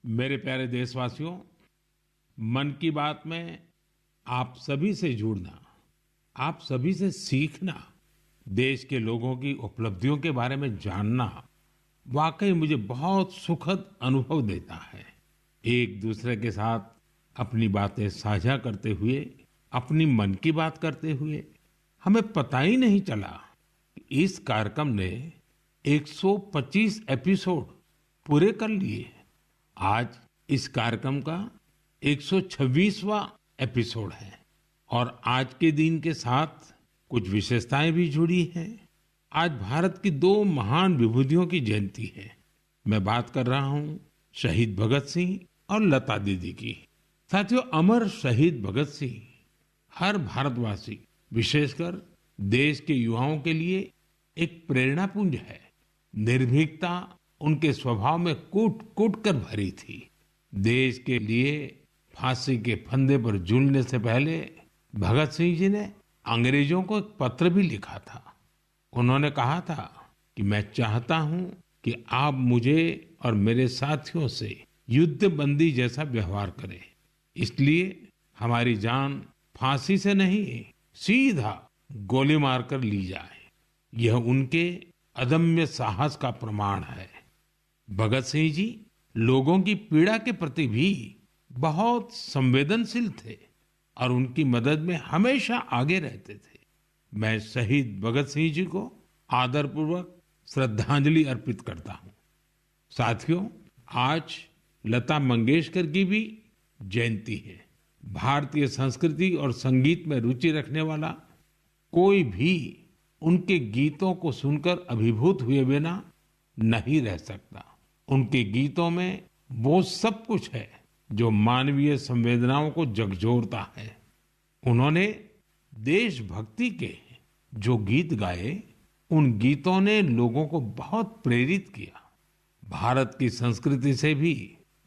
मेरे प्यारे देशवासियों, मन की बात में आप सभी से जुड़ना, आप सभी से सीखना, देश के लोगों की उपलब्धियों के बारे में जानना वाकई मुझे बहुत सुखद अनुभव देता है। एक दूसरे के साथ अपनी बातें साझा करते हुए, अपनी मन की बात करते हुए हमें पता ही नहीं चला कि इस कार्यक्रम ने 125 एपिसोड पूरे कर लिए। आज इस कार्यक्रम का 126वां एपिसोड है और आज के दिन के साथ कुछ विशेषताएं भी जुड़ी हैं। आज भारत की दो महान विभूतियों की जयंती है। मैं बात कर रहा हूं शहीद भगत सिंह और लता दीदी की। साथियों, अमर शहीद भगत सिंह हर भारतवासी, विशेषकर देश के युवाओं के लिए एक प्रेरणा पुंज है। निर्भीकता उनके स्वभाव में कूट कूट कर भरी थी। देश के लिए फांसी के फंदे पर झूलने से पहले भगत सिंह जी ने अंग्रेजों को एक पत्र भी लिखा था। उन्होंने कहा था कि मैं चाहता हूं कि आप मुझे और मेरे साथियों से युद्ध बंदी जैसा व्यवहार करें। इसलिए हमारी जान फांसी से नहीं, सीधा गोली मारकर ली जाए। यह उनके अदम्य साहस का प्रमाण है। भगत सिंह जी लोगों की पीड़ा के प्रति भी बहुत संवेदनशील थे और उनकी मदद में हमेशा आगे रहते थे। मैं शहीद भगत सिंह जी को आदरपूर्वक श्रद्धांजलि अर्पित करता हूं। साथियों, आज लता मंगेशकर की भी जयंती है। भारतीय संस्कृति और संगीत में रुचि रखने वाला कोई भी उनके गीतों को सुनकर अभिभूत हुए बिना नहीं रह सकता। उनके गीतों में वो सब कुछ है जो मानवीय संवेदनाओं को झकझोरता है। उन्होंने देशभक्ति के जो गीत गाए, उन गीतों ने लोगों को बहुत प्रेरित किया। भारत की संस्कृति से भी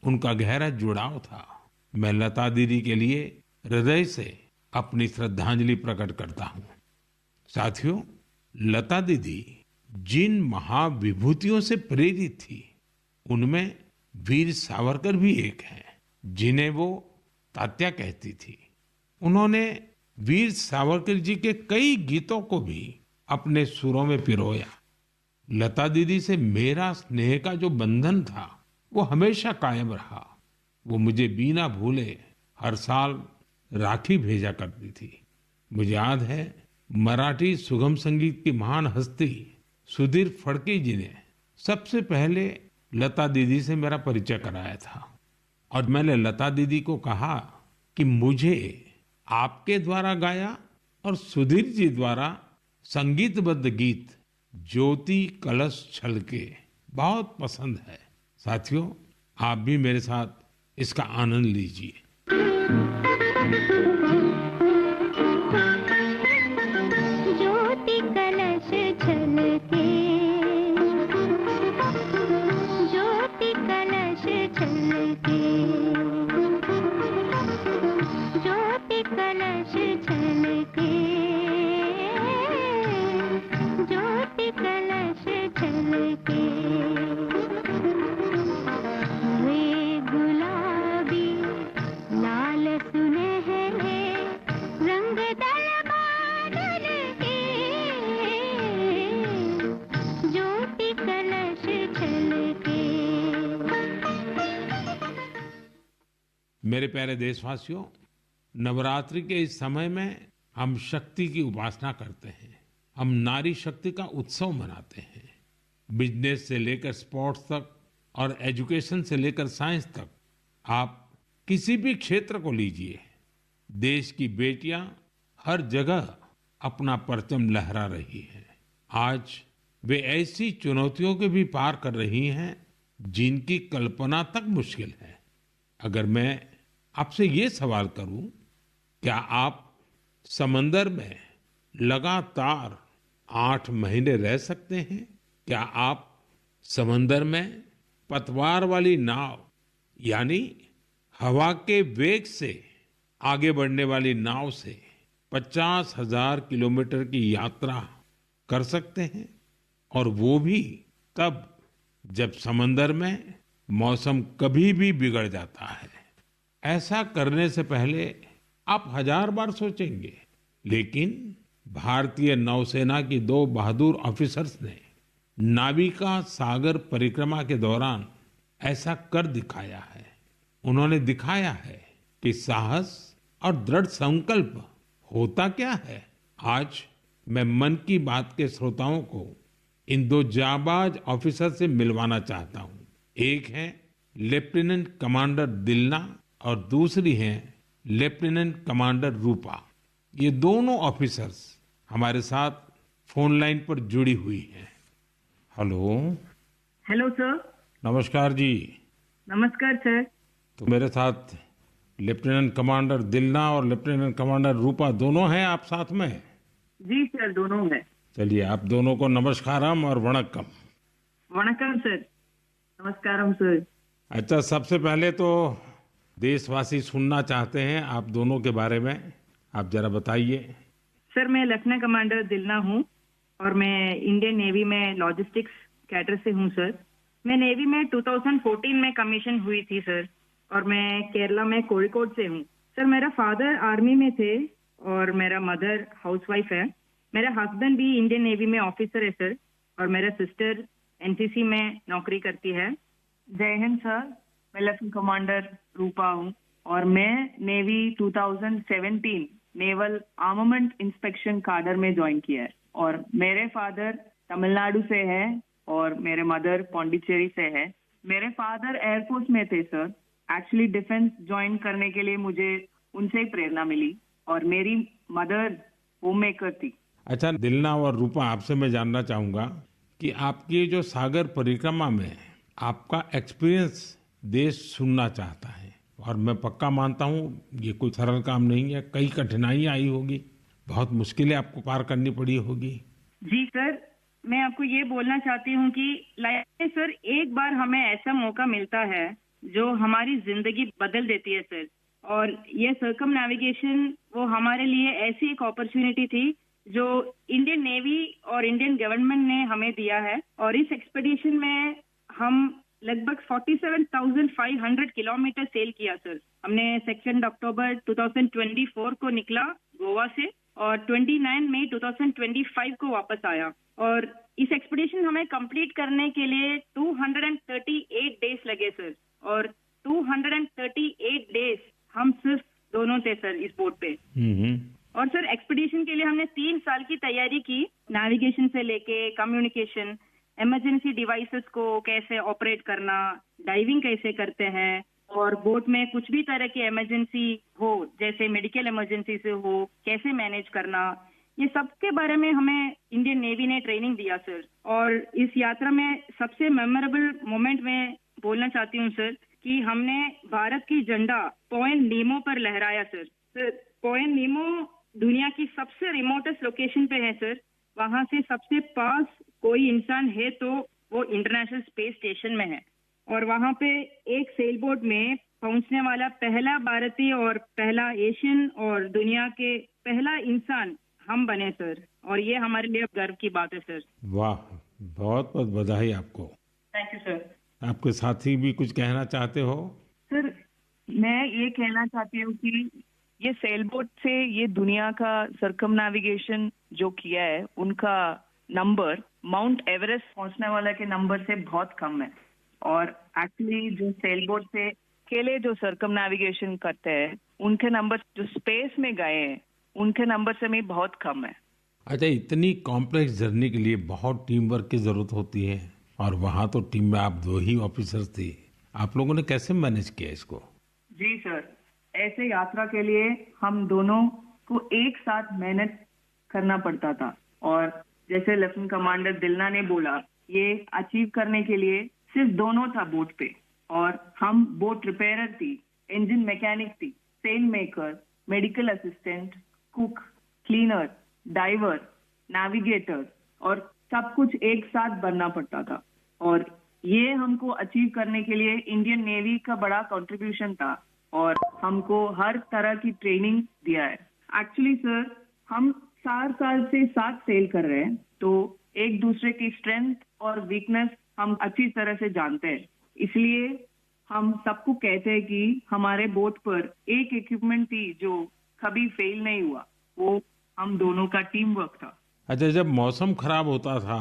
उनका गहरा जुड़ाव था। मैं लता दीदी के लिए हृदय से अपनी श्रद्धांजलि प्रकट करता हूं। साथियों, लता दीदी जिन महाविभूतियों से प्रेरित थी, उनमें वीर सावरकर भी एक है, जिन्हें वो तात्या कहती थी। उन्होंने वीर सावरकर जी के कई गीतों को भी अपने सुरों में पिरोया। लता दीदी से मेरा स्नेह का जो बंधन था, वो हमेशा कायम रहा। वो मुझे बिना भूले हर साल राखी भेजा करती थी। मुझे याद है, मराठी सुगम संगीत की महान हस्ती सुधीर फडके जी ने सबसे पहले लता दीदी से मेरा परिचय कराया था और मैंने लता दीदी को कहा कि मुझे आपके द्वारा गाया और सुधीर जी द्वारा संगीतबद्ध गीत ज्योति कलश छलके बहुत पसंद है। साथियों, आप भी मेरे साथ इसका आनंद लीजिए। ज्योति कलश छलके, ज्योति कलश छलके, ज्योति कलश छलके, ज्योति कलश छलके। वे गुलाबी लाल सुनहरे रंग दरबार के, ज्योति कलश छलके। मेरे प्यारे देशवासियों, नवरात्रि के इस समय में हम शक्ति की उपासना करते हैं। हम नारी शक्ति का उत्सव मनाते हैं। बिजनेस से लेकर स्पोर्ट्स तक और एजुकेशन से लेकर साइंस तक, आप किसी भी क्षेत्र को लीजिए, देश की बेटियां हर जगह अपना परचम लहरा रही हैं। आज वे ऐसी चुनौतियों के भी पार कर रही हैं जिनकी कल्पना तक मुश्किल है। अगर मैं आपसे ये सवाल करूं, क्या आप समंदर में लगातार 8 महीने रह सकते हैं? क्या आप समंदर में पतवार वाली नाव यानी हवा के वेग से आगे बढ़ने वाली नाव से 50,000 किलोमीटर की यात्रा कर सकते हैं? और वो भी तब जब समंदर में मौसम कभी भी बिगड़ जाता है। ऐसा करने से पहले आप हजार बार सोचेंगे, लेकिन भारतीय नौसेना की दो बहादुर ऑफिसर्स ने नाविका सागर परिक्रमा के दौरान ऐसा कर दिखाया है। उन्होंने दिखाया है कि साहस और दृढ़ संकल्प होता क्या है। आज मैं मन की बात के श्रोताओं को इन दो जाबाज ऑफिसर से मिलवाना चाहता हूं। एक है लेफ्टिनेंट कमांडर दिलना और दूसरी है लेफ्टिनेंट कमांडर रूपा। ये दोनों ऑफिसर्स हमारे साथ फोन लाइन पर जुड़ी हुई हैं। हेलो। Hello sir. नमस्कार जी। नमस्कार सर। तो मेरे साथ लेफ्टिनेंट कमांडर दिलना और लेफ्टिनेंट कमांडर रूपा दोनों हैं आप साथ में? जी सर, दोनों हैं। चलिए आप दोनों को नमस्कारम और वणक्कम। वणक्कम सर। नमस्कारम सर। अच्छा, सबसे पहले तो देशवासी सुनना चाहते हैं आप दोनों के बारे में, आप जरा बताइए। सर, मैं लेफ्टिनेंट कमांडर दिलना हूँ और मैं इंडियन नेवी में लॉजिस्टिक्स कैडर से हूँ सर। मैं नेवी में 2014 में कमीशन हुई थी सर और मैं केरला में कोझिकोड से हूँ सर। मेरा फादर आर्मी में थे और मेरा मदर हाउसवाइफ है। मेरा हस्बैंड भी इंडियन नेवी में ऑफिसर है सर और मेरा सिस्टर एनसीसी में नौकरी करती है। जय हिंद सर, मैं लेफ्टिनेंट कमांडर रूपा हूँ और मैं navy 2017 naval armament inspection cadre में ज्वाइन किया है और मेरे फादर तमिलनाडु से है और मेरे मदर पौंडीचेरी से है। मेरे फादर एयरफोर्स में थे सर। एक्चुअली डिफेंस ज्वाइन करने के लिए मुझे उनसे ही प्रेरणा मिली और मेरी मदर होम मेकर थी। अच्छा दिलना और रूपा, आपसे मैं जानना चाहूंगा कि आपकी जो सागर परिक्रमा में आपका एक्सपीरियंस देश सुनना चाहता है और मैं पक्का मानता हूँ ये कोई सरल काम नहीं है, कई कठिनाइयां आई होगी, बहुत मुश्किलें आपको पार करनी पड़ी होगी। जी सर, मैं आपको ये बोलना चाहती हूँ कि लाइफ में सर एक बार हमें ऐसा मौका मिलता है जो हमारी जिंदगी बदल देती है सर। और ये सर्कम नेविगेशन वो हमारे लिए ऐसी एक अपॉर्चुनिटी थी जो इंडियन नेवी और इंडियन गवर्नमेंट ने हमें दिया है। और इस एक्सपेडिशन में हम लगभग 47,500 किलोमीटर सेल किया सर। हमने 2 अक्टूबर 2024 को निकला गोवा से और 29 मई 2025 को वापस आया। और इस एक्सपेडिशन हमें कंप्लीट करने के लिए 238 डेज लगे सर और 238 डेज हम सिर्फ दोनों थे सर इस बोट पे। और सर एक्सपेडिशन के लिए हमने 3 साल की तैयारी की, नेविगेशन से लेके कम्युनिकेशन, इमरजेंसी डिवाइसेस को कैसे ऑपरेट करना, डाइविंग कैसे करते हैं और बोट में कुछ भी तरह की इमरजेंसी हो जैसे मेडिकल इमरजेंसी से हो कैसे मैनेज करना, ये सब के बारे में हमें इंडियन नेवी ने ट्रेनिंग दिया सर। और इस यात्रा में सबसे मेमोरेबल मोमेंट में बोलना चाहती हूँ सर कि हमने भारत की झंडा पॉइंट नीमो पर लहराया सर। सर पॉइंट नीमो दुनिया की सबसे रिमोटेस्ट लोकेशन पे है सर। वहां से सबसे पास कोई इंसान है तो वो इंटरनेशनल स्पेस स्टेशन में है और वहां पे एक सेल बोट में पहुंचने वाला पहला भारतीय और पहला एशियन और दुनिया के पहला इंसान हम बने सर। और ये हमारे लिए गर्व की बात है सर। वाह, बहुत बहुत बधाई आपको। Thank you sir. आपके साथी भी कुछ कहना चाहते हो? सर मैं ये कहना चाहती हूँ कि ये सेल बोट से ये दुनिया का सर्कम नेविगेशन जो किया है उनका नंबर माउंट एवरेस्ट पहुंचने वाला के नंबर से बहुत कम है। और एक्चुअली जो सेल बोट से अकेले जो सर्कम नेविगेशन करते हैं उनके नंबर जो स्पेस में गए हैं उनके नंबर से भी बहुत कम है। अच्छा, इतनी कॉम्प्लेक्स जर्नी के लिए बहुत टीम वर्क की जरूरत होती है और वहाँ तो टीम में आप 2 ही ऑफिसर्स थे, आप लोगों ने कैसे मैनेज किया इसको? जी सर, ऐसे यात्रा के लिए हम दोनों को एक साथ मेहनत करना पड़ता था और जैसे लेफ्टिनेंट कमांडर दिलना ने बोला ये अचीव करने के लिए सिर्फ दोनों था बोट पे और हम बोट रिपेयरर थी, इंजन मैकेनिक थी, sail maker, medical assistant, cook, cleaner, diver, navigator और सब कुछ एक साथ बनना पड़ता था। और ये हमको अचीव करने के लिए इंडियन नेवी का बड़ा कंट्रीब्यूशन था और हमको हर तरह की ट्रेनिंग दिया है। एक्चुअली सर, हम 4 साल से साथ सेल कर रहे हैं, तो एक दूसरे की स्ट्रेंथ और वीकनेस हम अच्छी तरह से जानते हैं। इसलिए हम सबको कहते हैं कि हमारे बोट पर एक इक्विपमेंट थी जो कभी फेल नहीं हुआ, वो हम दोनों का टीम वर्क था। अच्छा, जब मौसम खराब होता था,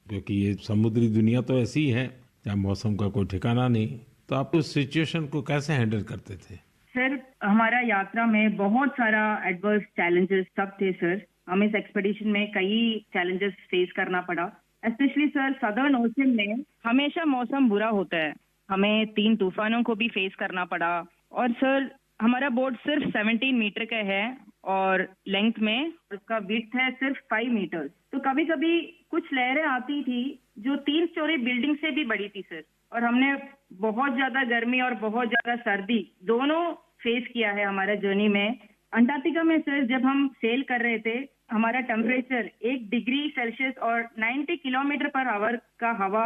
क्योंकि ये समुद्री दुनिया तो ऐसी है जहाँ मौसम का कोई ठिकाना नहीं, तो आप उस सिचुएशन को कैसे हैंडल करते थे? सर, हमारा यात्रा में बहुत सारा एडवर्स चैलेंजेस सब थे सर। हमें इस एक्सपेडिशन में कई चैलेंजेस फेस करना पड़ा। स्पेशली सर, सदर्न ओशन में हमेशा मौसम बुरा होता है। हमें 3 तूफानों को भी फेस करना पड़ा। और सर, हमारा बोट सिर्फ 17 मीटर का है और लेंथ में उसका विड्थ है सिर्फ 5 मीटर। तो कभी कभी कुछ लहरें आती थी जो 3 स्टोरी बिल्डिंग से भी बड़ी थी सर। और हमने बहुत ज्यादा गर्मी और बहुत ज्यादा सर्दी दोनों फेस किया है हमारे जर्नी में। अंटार्कटिका में सर, जब हम सेल कर रहे थे, हमारा टेम्परेचर 1 डिग्री सेल्सियस और 90 किलोमीटर पर आवर का हवा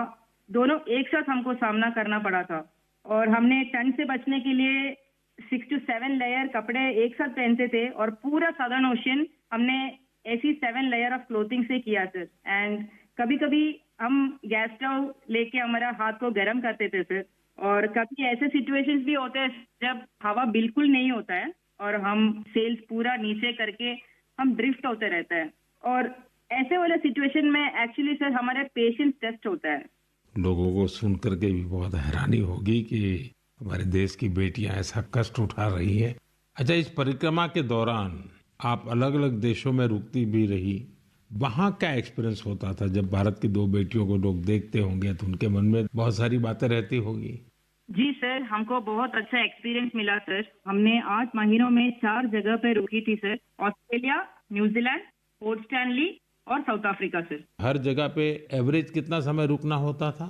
दोनों एक साथ हमको सामना करना पड़ा था। और हमने ठंड से बचने के लिए 6 to 7 लेयर कपड़े एक साथ पहनते थे और पूरा सदर्न ओशन हमने ऐसी 7 लेयर ऑफ क्लोथिंग से किया सर। एंड कभी कभी हम गैस स्टोव लेके हमारा हाथ को गर्म करते थे सर। और कभी ऐसे सिचुएशंस भी होते हैं जब हवा बिल्कुल नहीं होता है और हम सेल्स पूरा नीचे करके हम ड्रिफ्ट होते रहते हैं। और ऐसे वाले सिचुएशन में एक्चुअली सर हमारे पेशेंस टेस्ट होता है। लोगों को सुन करके भी बहुत हैरानी होगी कि हमारे देश की बेटियां ऐसा कष्ट उठा रही हैं। अच्छा, इस परिक्रमा के दौरान आप अलग अलग देशों में रुकती भी रही, वहाँ क्या एक्सपीरियंस होता था? जब भारत की 2 बेटियों को लोग देखते होंगे तो उनके मन में बहुत सारी बातें रहती होगी। जी सर, हमको बहुत अच्छा एक्सपीरियंस मिला सर। हमने 8 महीनों में 4 जगह पे रुकी थी sir. Australia, New Zealand, port Stanley और साउथ अफ्रीका सर। हर जगह पे एवरेज कितना समय रुकना होता था?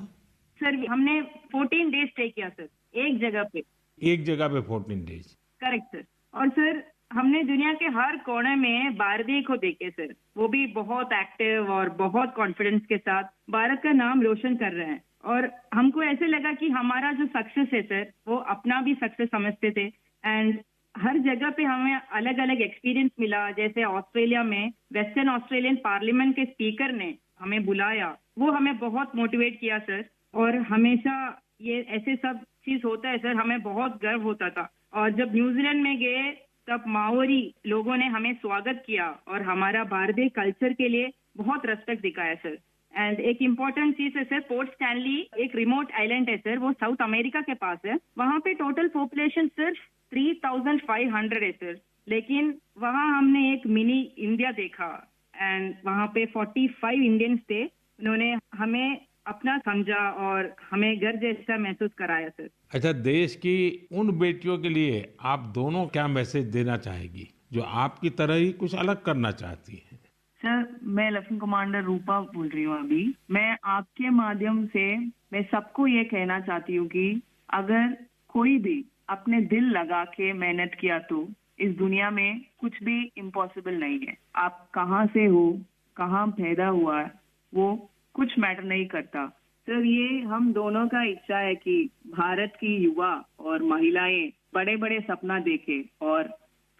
सर, हमने 14 डेज स्टे किया सर, एक जगह पे। एक जगह पे 14 डेज? Correct sir. और सर, हमने दुनिया के हर कोने में भारतीय को देखे सर। वो भी बहुत एक्टिव और बहुत कॉन्फिडेंस के साथ भारत का नाम रोशन कर रहे हैं। और हमको ऐसे लगा कि हमारा जो सक्सेस है सर, वो अपना भी सक्सेस समझते थे। एंड हर जगह पे हमें अलग अलग एक्सपीरियंस मिला। जैसे ऑस्ट्रेलिया में वेस्टर्न ऑस्ट्रेलियन पार्लियामेंट के स्पीकर ने हमें बुलाया, वो हमें बहुत मोटिवेट किया सर। और हमेशा ये ऐसे सब चीज होता है सर, हमें बहुत गर्व होता था। और जब न्यूजीलैंड में गए तब माओरी लोगों ने हमें स्वागत किया और हमारा भारतीय कल्चर के लिए बहुत रेस्पेक्ट दिखाया सर। एंड एक इम्पोर्टेंट चीज है सर, पोर्ट स्टैनली एक रिमोट आइलैंड है सर, वो साउथ अमेरिका के पास है। वहाँ पे टोटल पॉपुलेशन सिर्फ 3500 है सर। लेकिन वहाँ हमने एक मिनी इंडिया देखा एंड वहाँ पे 45 इंडियंस थे। उन्होंने हमें अपना समझा और हमें घर जैसा महसूस कराया सर। अच्छा, देश की उन बेटियों के लिए आप दोनों क्या मैसेज देना चाहेगी जो आपकी तरह ही कुछ अलग करना चाहती हैं? सर, मैं लेफ्टिनेंट कमांडर रूपा बोल रही हूँ अभी। मैं आपके माध्यम से मैं सबको ये कहना चाहती हूँ कि अगर कोई भी अपने दिल लगा के मेहनत किया तो इस दुनिया में कुछ भी इम्पॉसिबल नहीं है। आप कहाँ से हो, कहाँ पैदा हुआ है, वो कुछ मैटर नहीं करता सर। ये हम दोनों का इच्छा है कि भारत की युवा और महिलाएं बड़े बड़े सपना देखें और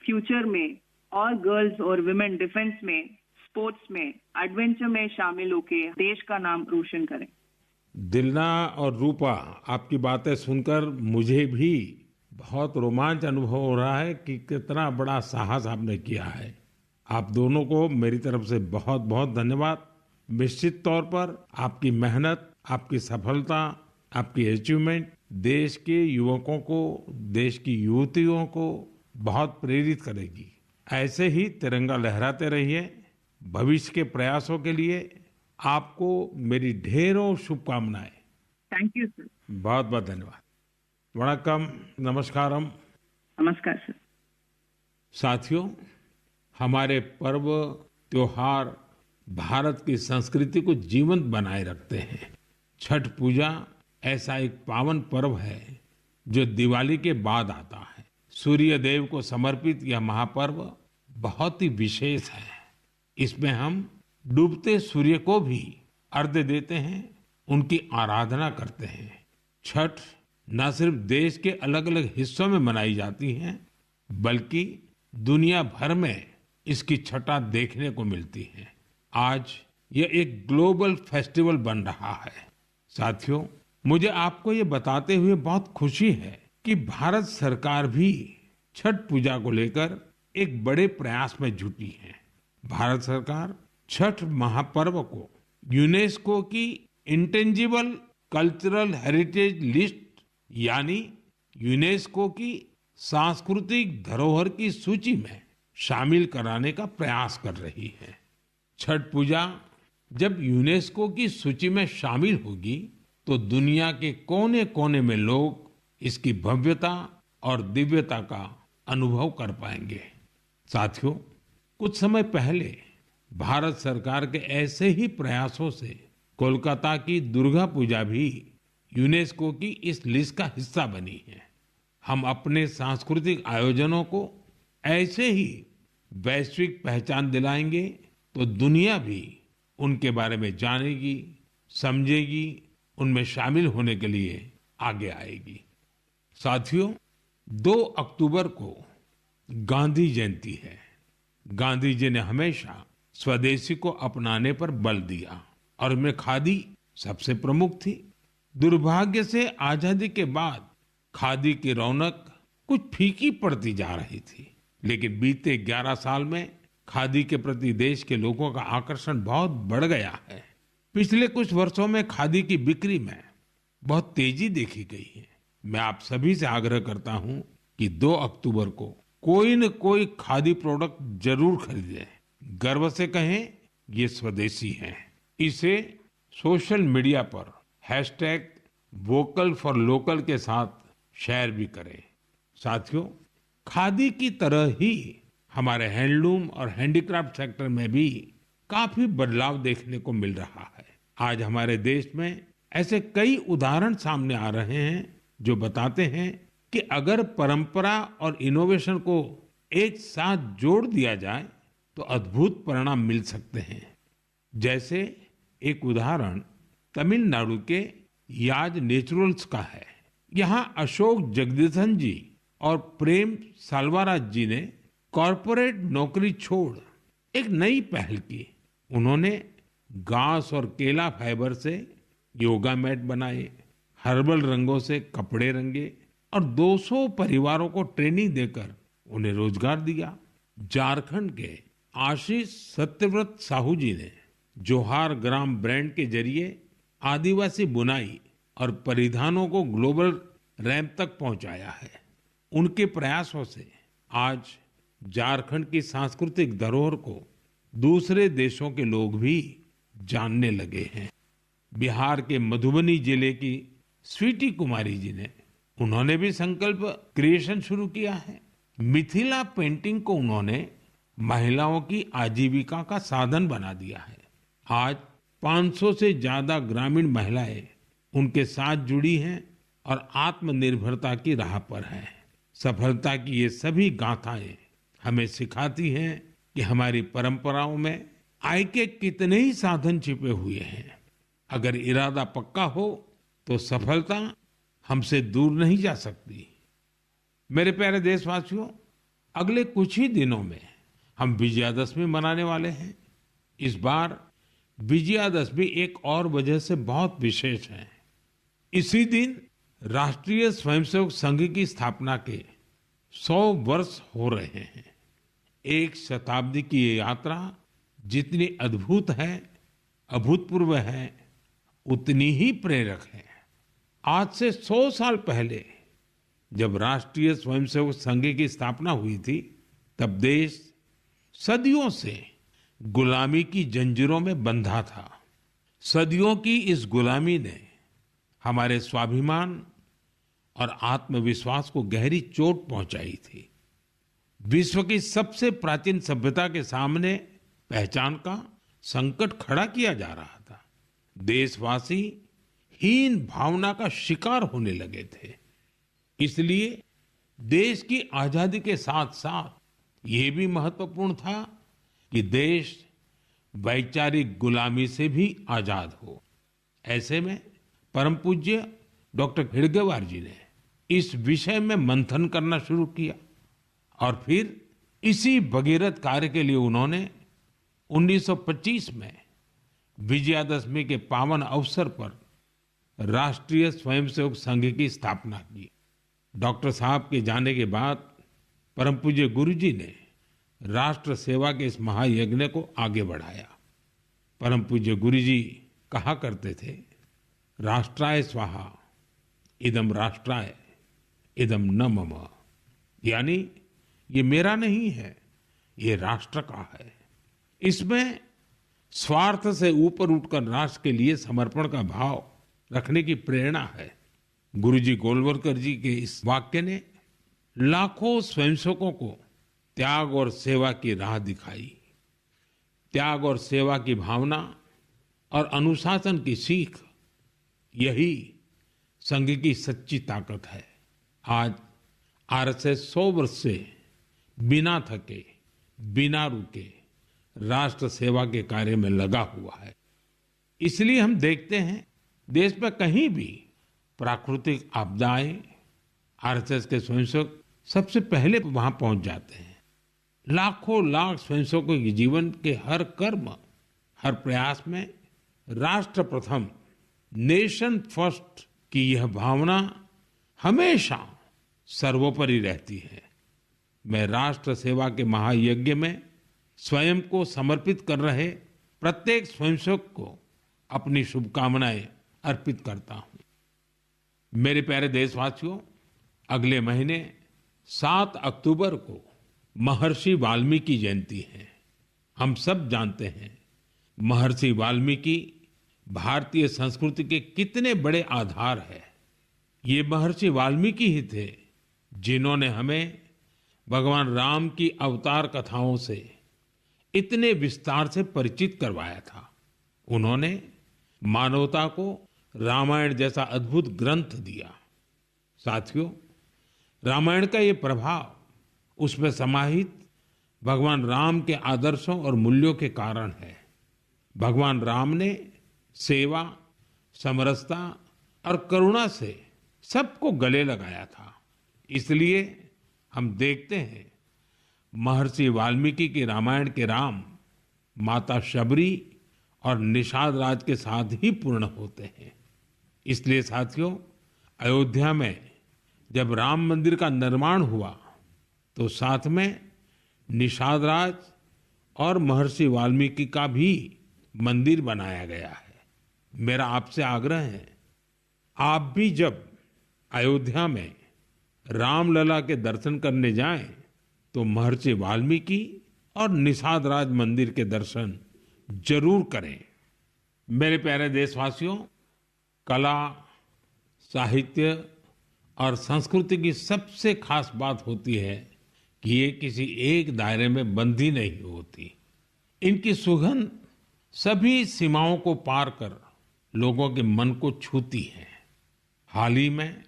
फ्यूचर में और गर्ल्स और विमेन डिफेंस में, स्पोर्ट्स में, एडवेंचर में शामिल होके देश का नाम रोशन करें। दिलना और रूपा, आपकी बातें सुनकर मुझे भी बहुत रोमांच अनुभव हो रहा है कि कितना बड़ा साहस आपने किया है। आप दोनों को मेरी तरफ से बहुत बहुत धन्यवाद। निश्चित तौर पर आपकी मेहनत, आपकी सफलता, आपकी अचीवमेंट देश के युवकों को, देश की युवतियों को बहुत प्रेरित करेगी। ऐसे ही तिरंगा लहराते रहिए। भविष्य के प्रयासों के लिए आपको मेरी ढेरों शुभकामनाएं। Thank you sir. बहुत बहुत धन्यवाद। वणक्कम, नमस्कारम। नमस्कार सर। साथियों, हमारे पर्व त्योहार भारत की संस्कृति को जीवंत बनाए रखते हैं। छठ पूजा ऐसा एक पावन पर्व है जो दिवाली के बाद आता है। सूर्य देव को समर्पित यह महापर्व बहुत ही विशेष है। इसमें हम डूबते सूर्य को भी अर्घ्य देते हैं, उनकी आराधना करते हैं। छठ न सिर्फ देश के अलग अलग हिस्सों में मनाई जाती है, बल्कि दुनिया भर में इसकी छठा देखने को मिलती है। आज यह एक ग्लोबल फेस्टिवल बन रहा है। साथियों, मुझे आपको ये बताते हुए बहुत खुशी है कि भारत सरकार भी छठ पूजा को लेकर एक बड़े प्रयास में जुटी है। भारत सरकार छठ महापर्व को यूनेस्को की इंटेंजिबल कल्चरल हेरिटेज लिस्ट यानी यूनेस्को की सांस्कृतिक धरोहर की सूची में शामिल कराने का प्रयास कर रही है। छठ पूजा जब यूनेस्को की सूची में शामिल होगी तो दुनिया के कोने कोने में लोग इसकी भव्यता और दिव्यता का अनुभव कर पाएंगे। साथियों, कुछ समय पहले भारत सरकार के ऐसे ही प्रयासों से कोलकाता की दुर्गा पूजा भी यूनेस्को की इस लिस्ट का हिस्सा बनी है। हम अपने सांस्कृतिक आयोजनों को ऐसे ही वैश्विक पहचान दिलाएंगे तो दुनिया भी उनके बारे में जानेगी, समझेगी, उनमें शामिल होने के लिए आगे आएगी। साथियों, 2 अक्टूबर को गांधी जयंती है। गांधी जी ने हमेशा स्वदेशी को अपनाने पर बल दिया और इनमें खादी सबसे प्रमुख थी। दुर्भाग्य से आजादी के बाद खादी की रौनक कुछ फीकी पड़ती जा रही थी, लेकिन बीते 11 साल में खादी के प्रति देश के लोगों का आकर्षण बहुत बढ़ गया है। पिछले कुछ वर्षों में खादी की बिक्री में बहुत तेजी देखी गई है। मैं आप सभी से आग्रह करता हूं कि 2 अक्टूबर को कोई न कोई खादी प्रोडक्ट जरूर खरीदें। गर्व से कहें ये स्वदेशी है। इसे सोशल मीडिया पर #वोकल फॉर लोकल के साथ शेयर भी करें। साथियों, खादी की तरह ही हमारे हैंडलूम और हैंडीक्राफ्ट सेक्टर में भी काफी बदलाव देखने को मिल रहा है। आज हमारे देश में ऐसे कई उदाहरण सामने आ रहे हैं जो बताते हैं कि अगर परंपरा और इनोवेशन को एक साथ जोड़ दिया जाए तो अद्भुत परिणाम मिल सकते हैं। जैसे एक उदाहरण तमिलनाडु के याज नेचुरल्स का है। यहाँ अशोक जगदीशन जी और प्रेम साल्वाराज जी ने कॉरपोरेट नौकरी छोड़ एक नई पहल की। उन्होंने घास और केला फाइबर से योगा मैट बनाए, हर्बल रंगों से कपड़े रंगे और 200 परिवारों को ट्रेनिंग देकर उन्हें रोजगार दिया। झारखंड के आशीष सत्यव्रत साहू जी ने जोहार ग्राम ब्रांड के जरिए आदिवासी बुनाई और परिधानों को ग्लोबल रैंप तक पहुंचाया है। उनके प्रयासों से आज झारखंड की सांस्कृतिक धरोहर को दूसरे देशों के लोग भी जानने लगे हैं। बिहार के मधुबनी जिले की स्वीटी कुमारी जी ने उन्होंने भी संकल्प क्रिएशन शुरू किया है। मिथिला पेंटिंग को उन्होंने महिलाओं की आजीविका का साधन बना दिया है। आज 500 से ज्यादा ग्रामीण महिलाएं उनके साथ जुड़ी हैं और आत्मनिर्भरता की राह पर हैं। सफलता की ये सभी गाथाएं हमें सिखाती हैं कि हमारी परंपराओं में आय के कितने ही साधन छिपे हुए हैं। अगर इरादा पक्का हो तो सफलता हमसे दूर नहीं जा सकती। मेरे प्यारे देशवासियों, अगले कुछ ही दिनों में हम विजयादशमी मनाने वाले हैं। इस बार विजयादशमी एक और वजह से बहुत विशेष है। इसी दिन राष्ट्रीय स्वयंसेवक संघ की स्थापना के 100 वर्ष हो रहे हैं। एक शताब्दी की ये यात्रा जितनी अद्भुत है, अभूतपूर्व है, उतनी ही प्रेरक है। आज से 100 साल पहले जब राष्ट्रीय स्वयंसेवक संघ की स्थापना हुई थी, तब देश सदियों से गुलामी की जंजीरों में बंधा था। सदियों की इस गुलामी ने हमारे स्वाभिमान और आत्मविश्वास को गहरी चोट पहुंचाई थी। विश्व की सबसे प्राचीन सभ्यता के सामने पहचान का संकट खड़ा किया जा रहा था। देशवासी हीन भावना का शिकार होने लगे थे। इसलिए देश की आजादी के साथ साथ ये भी महत्वपूर्ण था कि देश वैचारिक गुलामी से भी आजाद हो। ऐसे में परम पूज्य डॉक्टर हेडगेवार जी ने इस विषय में मंथन करना शुरू किया और फिर इसी भगीरथ कार्य के लिए उन्होंने 1925 में विजयादशमी के पावन अवसर पर राष्ट्रीय स्वयंसेवक संघ की स्थापना की। डॉक्टर साहब के जाने के बाद परम पूज्य गुरु जी ने राष्ट्र सेवा के इस महायज्ञ को आगे बढ़ाया। परम पूज्य गुरु जी कहा करते थे, राष्ट्राय स्वाहा इदम राष्ट्राय इदम न मम, यानी ये मेरा नहीं है, ये राष्ट्र का है। इसमें स्वार्थ से ऊपर उठकर राष्ट्र के लिए समर्पण का भाव रखने की प्रेरणा है। गुरुजी गोलवलकर जी के इस वाक्य ने लाखों स्वयंसेवकों को त्याग और सेवा की राह दिखाई। त्याग और सेवा की भावना और अनुशासन की सीख, यही संघ की सच्ची ताकत है। आज आरएसएस 100 वर्ष से बिना थके, बिना रुके राष्ट्र सेवा के कार्य में लगा हुआ है। इसलिए हम देखते हैं देश में कहीं भी प्राकृतिक आपदाएं, आरएसएस के स्वयंसेवक सबसे पहले वहां पहुंच जाते हैं। लाखों लाख स्वयंसेवकों के जीवन के हर कर्म, हर प्रयास में राष्ट्र प्रथम, नेशन फर्स्ट की यह भावना हमेशा सर्वोपरि रहती है। मैं राष्ट्र सेवा के महायज्ञ में स्वयं को समर्पित कर रहे प्रत्येक स्वयंसेवक को अपनी शुभकामनाएं अर्पित करता हूं। मेरे प्यारे देशवासियों, अगले महीने 7 अक्टूबर को महर्षि वाल्मीकि जयंती है। हम सब जानते हैं महर्षि वाल्मीकि भारतीय संस्कृति के कितने बड़े आधार है। ये महर्षि वाल्मीकि ही थे जिन्होंने हमें भगवान राम की अवतार कथाओं से इतने विस्तार से परिचित करवाया था। उन्होंने मानवता को रामायण जैसा अद्भुत ग्रंथ दिया। साथियों, रामायण का ये प्रभाव उसमें समाहित भगवान राम के आदर्शों और मूल्यों के कारण है। भगवान राम ने सेवा, समरसता और करुणा से सबको गले लगाया था। इसलिए हम देखते हैं महर्षि वाल्मीकि के रामायण के राम माता शबरी और निषाद राज के साथ ही पूर्ण होते हैं। इसलिए साथियों, अयोध्या में जब राम मंदिर का निर्माण हुआ तो साथ में निषाद राज और महर्षि वाल्मीकि का भी मंदिर बनाया गया है। मेरा आपसे आग्रह है, आप भी जब अयोध्या में रामलला के दर्शन करने जाएं तो महर्षि वाल्मीकि और निषाद राज मंदिर के दर्शन जरूर करें। मेरे प्यारे देशवासियों, कला, साहित्य और संस्कृति की सबसे खास बात होती है कि ये किसी एक दायरे में बंधी नहीं होती। इनकी सुगंध सभी सीमाओं को पार कर लोगों के मन को छूती है। हाल ही में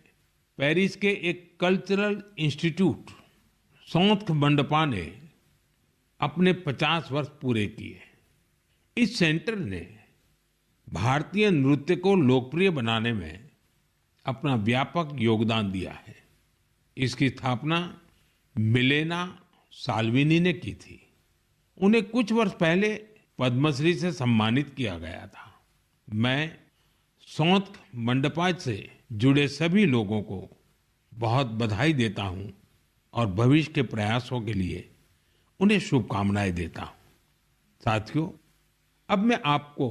पेरिस के एक कल्चरल इंस्टीट्यूट सौंथ मंडपा ने अपने 50 वर्ष पूरे किए। इस सेंटर ने भारतीय नृत्य को लोकप्रिय बनाने में अपना व्यापक योगदान दिया है। इसकी स्थापना मिलेना साल्विनी ने की थी। उन्हें कुछ वर्ष पहले पद्मश्री से सम्मानित किया गया था। मैं सौंथ मंडपा से जुड़े सभी लोगों को बहुत बधाई देता हूं और भविष्य के प्रयासों के लिए उन्हें शुभकामनाएं देता हूं। साथियों, अब मैं आपको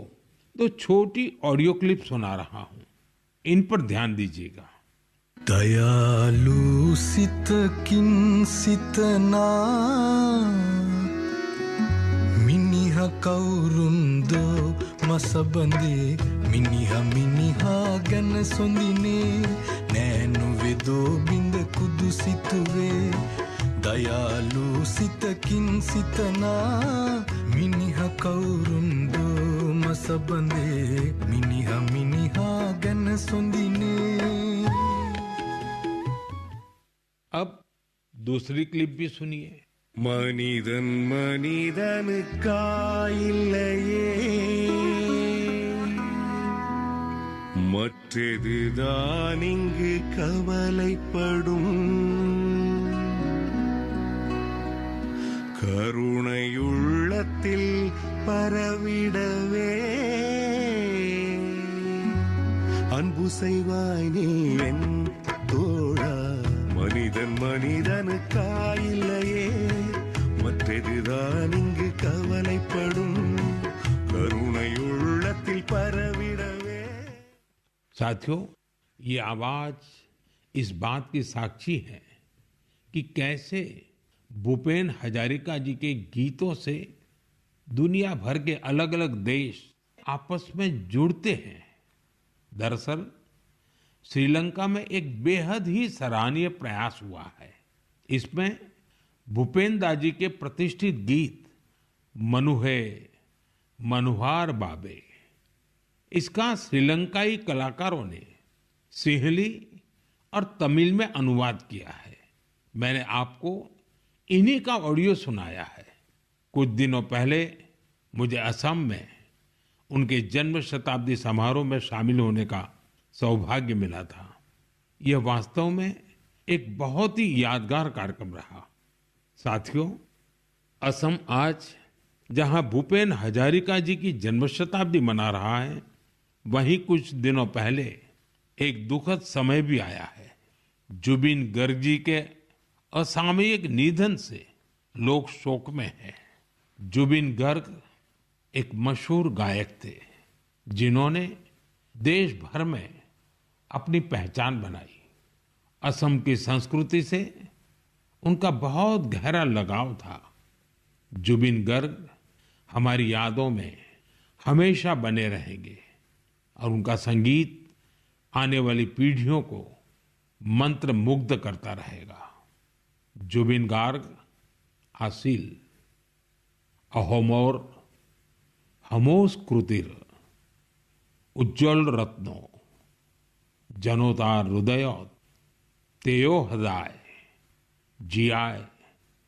2 छोटी ऑडियो क्लिप सुना रहा हूं। इन पर ध्यान दीजिएगा। दयालु सित किन सितना मिनिह कौरुंदो मसबंदे मिनिह गन सोंदिने नैनु वेदो बिंद कुदु सितुवे दयालु सित किन सितना मिनिह कौरुंदो मसबंदे मिनिह गन सोंदिने। अब दूसरी क्लिप भी सुनिए। மனிதன் மனிதனுக்காயில்லையே மற்றதுதான் இங்கு கவலைப்படும் கருணையுள்ளத்தில் பரவிடவே அன்பு செய்வாய் நீ என் தோழா மனிதன் மனிதனுக்காயில்லையே மற்றதுதான் இங்கு கவலைப்படும் கருணையுள்ளத்தில் பரவிடவே. साथियों, ये आवाज इस बात की साक्षी है कि कैसे भूपेन हजारिका जी के गीतों से दुनिया भर के अलग अलग देश आपस में जुड़ते हैं। दरअसल श्रीलंका में एक बेहद ही सराहनीय प्रयास हुआ है। इसमें भूपेन दाजी के प्रतिष्ठित गीत मनुहे मनुहार बाबे, इसका श्रीलंकाई कलाकारों ने सिंहली और तमिल में अनुवाद किया है। मैंने आपको इन्हीं का ऑडियो सुनाया है। कुछ दिनों पहले मुझे असम में उनके जन्म शताब्दी समारोह में शामिल होने का सौभाग्य मिला था। यह वास्तव में एक बहुत ही यादगार कार्यक्रम रहा। साथियों, असम आज जहां भूपेन हजारिका जी की जन्म शताब्दी मना रहा है, वहीं कुछ दिनों पहले एक दुखद समय भी आया है। जुबिन गर्ग जी के असामयिक निधन से लोग शोक में हैं। जुबिन गर्ग एक मशहूर गायक थे जिन्होंने देश भर में अपनी पहचान बनाई। असम की संस्कृति से उनका बहुत गहरा लगाव था। जुबिन गर्ग हमारी यादों में हमेशा बने रहेंगे और उनका संगीत आने वाली पीढ़ियों को मंत्र मुग्ध करता रहेगा। जुबिन गार्ग आसिल अहोमोर हमोस कृतिर उज्ज्वल रत्नो जनोतार हृदय तेयो हृदय जियाय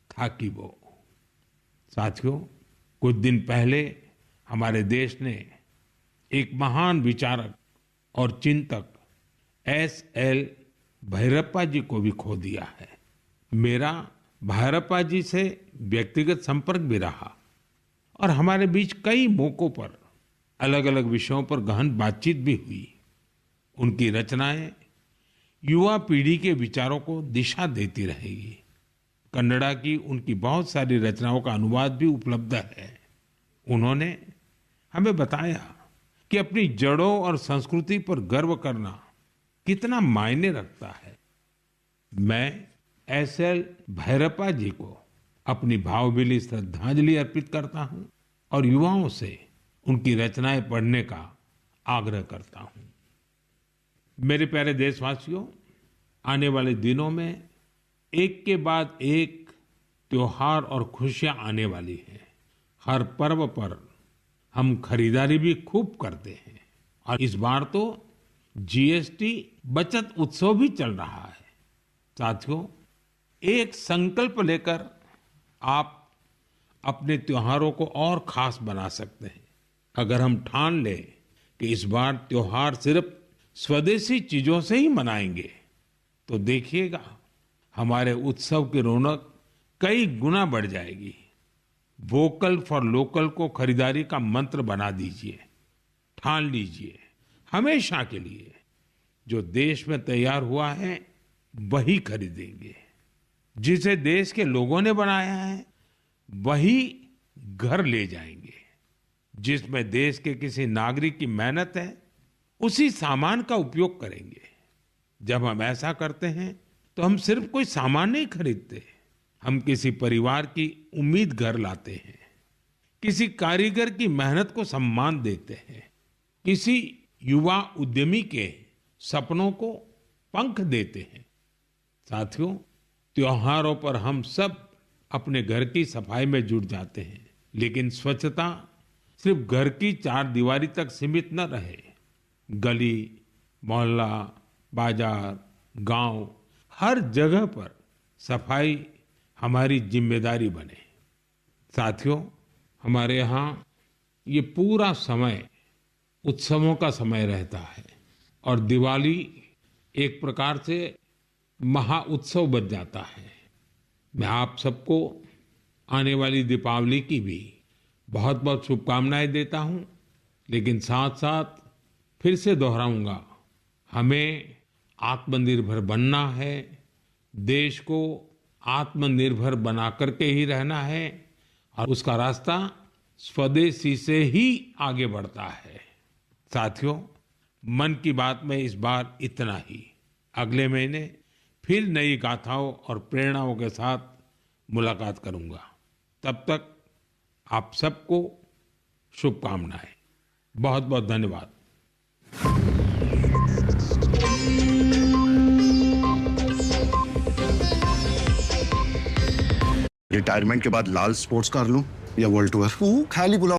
थाकीबो। साथियों, कुछ दिन पहले हमारे देश ने एक महान विचारक और चिंतक S.L. भैरप्पा जी को भी खो दिया है। मेरा भैरप्पा जी से व्यक्तिगत संपर्क भी रहा और हमारे बीच कई मौकों पर अलग अलग विषयों पर गहन बातचीत भी हुई। उनकी रचनाएं युवा पीढ़ी के विचारों को दिशा देती रहेगी। कन्नड़ा की उनकी बहुत सारी रचनाओं का अनुवाद भी उपलब्ध है। उन्होंने हमें बताया कि अपनी जड़ों और संस्कृति पर गर्व करना कितना मायने रखता है। मैं S.L. भैरप्पा जी को अपनी भावभीनी श्रद्धांजलि अर्पित करता हूं और युवाओं से उनकी रचनाएं पढ़ने का आग्रह करता हूं। मेरे प्यारे देशवासियों, आने वाले दिनों में एक के बाद एक त्योहार और खुशियां आने वाली हैं। हर पर्व पर हम खरीदारी भी खूब करते हैं और इस बार तो GST बचत उत्सव भी चल रहा है। साथियों, एक संकल्प लेकर आप अपने त्योहारों को और खास बना सकते हैं। अगर हम ठान लें कि इस बार त्योहार सिर्फ स्वदेशी चीजों से ही मनाएंगे, तो देखिएगा हमारे उत्सव की रौनक कई गुना बढ़ जाएगी। वोकल फॉर लोकल को खरीदारी का मंत्र बना दीजिए। ठान लीजिए हमेशा के लिए जो देश में तैयार हुआ है वही खरीदेंगे। जिसे देश के लोगों ने बनाया है वही घर ले जाएंगे। जिसमें देश के किसी नागरिक की मेहनत है उसी सामान का उपयोग करेंगे। जब हम ऐसा करते हैं तो हम सिर्फ कोई सामान नहीं खरीदते, हम किसी परिवार की उम्मीद घर लाते हैं, किसी कारीगर की मेहनत को सम्मान देते हैं, किसी युवा उद्यमी के सपनों को पंख देते हैं। साथियों, त्योहारों पर हम सब अपने घर की सफाई में जुट जाते हैं, लेकिन स्वच्छता सिर्फ घर की चार दीवारी तक सीमित न रहे। गली, मोहल्ला, बाजार, गांव, हर जगह पर सफाई हमारी जिम्मेदारी बने। साथियों, हमारे यहाँ ये पूरा समय उत्सवों का समय रहता है और दिवाली एक प्रकार से महाउत्सव बन जाता है। मैं आप सबको आने वाली दीपावली की भी बहुत बहुत शुभकामनाएं देता हूं, लेकिन साथ साथ फिर से दोहराऊंगा, हमें आत्मनिर्भर बनना है, देश को आत्मनिर्भर बना करके ही रहना है और उसका रास्ता स्वदेशी से ही आगे बढ़ता है। साथियों, मन की बात में इस बार इतना ही। अगले महीने फिर नई गाथाओं और प्रेरणाओं के साथ मुलाकात करूंगा। तब तक आप सबको शुभकामनाएं। बहुत बहुत धन्यवाद। रिटायरमेंट के बाद लाल स्पोर्ट्स कार लूं या वर्ल्ड टूर? तू खाली बुला